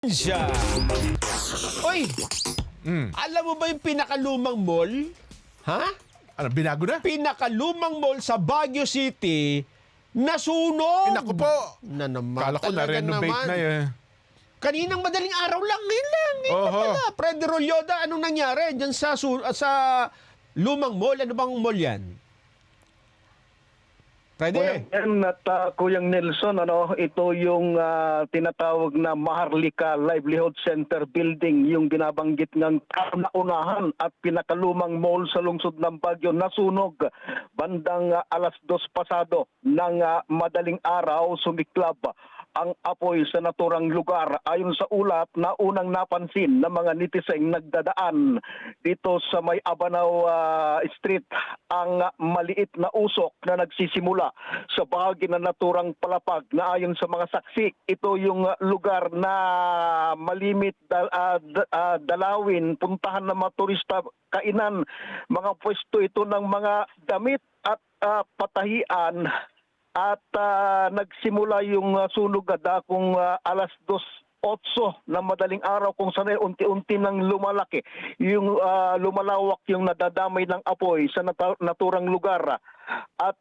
Siya. Oy, alam mo ba yung pinakalumang mall? Ha? Ano, binago na? Pinakalumang mall sa Baguio City, nasunog! Naku po! Na naman. Kala ko talaga na-renovate naman. na eh. Kaninang madaling araw lang, ngayon lang. Ngayon Oho. pala. Fred Rolyoda, anong nangyari dyan sa lumang mall? Ano bang mall yan? Kuyang Pwede. Ken at Kuyang Nelson, ito yung tinatawag na Maharlika Livelihood Center building, yung binabanggit ng kauna-unahan at pinakalumang mall sa lungsod ng Baguio, nasunog bandang alas 2 pasado ng madaling araw. Sumiklab ang apoy sa naturang lugar. Ayon sa ulat na unang napansin ng mga netizen nagdadaan dito sa may Abanao Street, ang maliit na usok na nagsisimula sa bahagi ng naturang palapag na ayon sa mga saksi, ito yung lugar na malimit dalawin, puntahan ng mga turista, kainan, mga pwesto ito ng mga damit at patahian. At nagsimula yung sunog kung alas 2:08 na madaling araw, kung saan unti-unti nang lumalaki yung lumalawak yung nadadamay ng apoy sa naturang lugar. At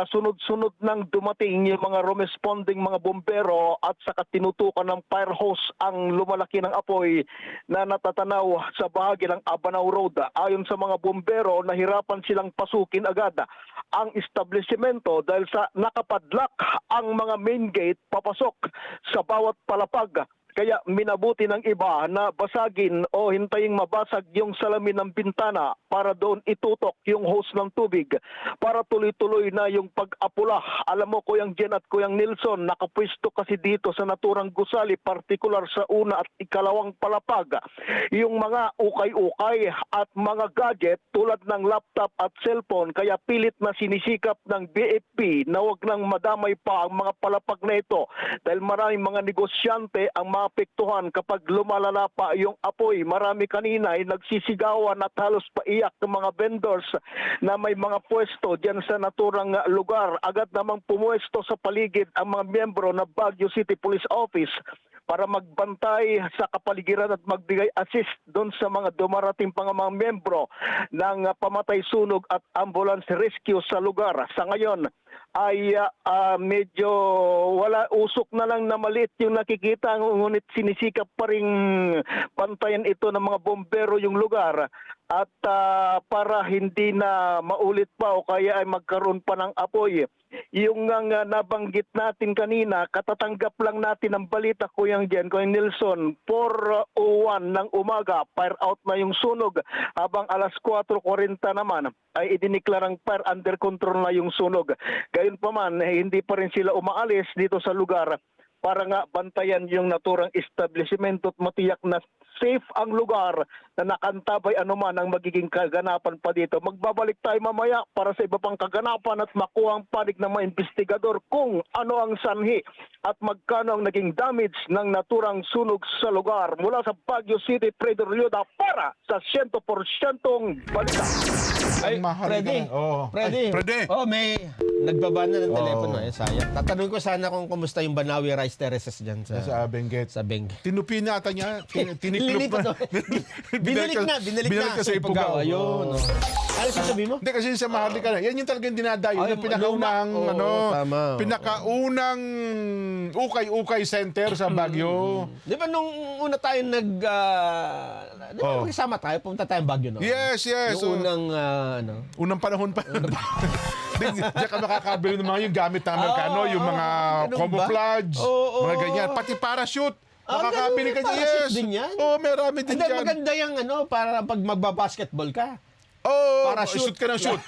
sunod-sunod nang dumating yung mga responding mga bombero at saka tinutukan ng fire hose ang lumalaki ng apoy na natatanaw sa bahagi ng Abanao Road. Ayon sa mga bombero, nahirapan silang pasukin agad ang establishmento dahil sa nakapadlock ang mga main gate papasok sa bawat palapag. Kaya minabuti ng iba na basagin o hintaying mabasag yung salamin ng bintana para doon itutok yung hose ng tubig para tuloy-tuloy na yung pag-apula. Alam mo, Kuyang Jen at Kuyang Nelson, nakapwesto kasi dito sa naturang gusali, partikular sa una at ikalawang palapag, yung mga ukay-ukay at mga gadget tulad ng laptop at cellphone. Kaya pilit na sinisikap ng BFP na wag nang madamay pa ang mga palapag na ito dahil maraming mga negosyante ang maapektuhan kapag lumalala pa yung apoy. Marami kanina ay nagsisigawan at halos paiyak ng mga vendors na may mga pwesto diyan sa naturang lugar. Agad namang pumuesto sa paligid ang mga miyembro ng Baguio City Police Office para magbantay sa kapaligiran at magbigay assist doon sa mga dumarating pang mga miyembro ng pamatay sunog at ambulance rescue sa lugar. Sa ngayon ay medyo wala, usok na lang na maliit yung nakikita, ngunit sinisikap pa rin pantayan ito ng mga bombero yung lugar at para hindi na maulit pa o kaya ay magkaroon pa ng apoy. Yung nabanggit natin kanina, katatanggap lang natin ang balita, Kuyang Jen, Kuyang Nelson, 4:01 ng umaga, fire out na yung sunog, habang alas 4:40 naman ay idiniklarang fire under control na yung sunog. Gayunpaman, hindi pa rin sila umaalis dito sa lugar para nga bantayan yung naturang establishmento at matiyak na safe ang lugar na nakantabay anuman ang magiging kaganapan pa dito. Magbabalik tayo mamaya para sa iba pang kaganapan at makuha ang panig ng mga investigador kung ano ang sanhi at magkano ang naging damage ng naturang sunog sa lugar. Mula sa Baguio City, Fred Rolyoda para sa 100% balita. Ay, Mahal Freddy. ka. Oo. Freddy. Ay, Freddy. Oh, may nagbaba na ng telepono. Oo. Sayang. Tatanungin ko sana kung kumusta yung Banawi Rice Terraces dyan Sa Benguet. sa Beng. Tinupi na ata niya. Tiniklop Lilipat na. Binalik na. Binalik na sa Ipagaw. Ipagaw. Ayun. Oo. Ano sasabihin mo? Hindi kasi sa Maharlika na. Yan yung talagang dinadayo. Ay, Yung pinakaunang, luma. Oo, tama. pinakaunang ukay-ukay center sa Baguio. Di ba nung una tayo di ba nagsama tayo, pumunta tayong Baguio, no? Yes, yes. Yung unang, Unang panahon pa. Diyan ka makakabili ng mga yung gamit ng Amerikano, yung mga ganun ba? camouflage, Oo, mga oo. ganyan. Pati parachute. Ah, Makakabili ganun, ka dyan. parachute Yes. din yan? Oo, marami din hindi, dyan. maganda yung para pag magbabasketball ka. Oo, Parachute. shoot ka ng shoot.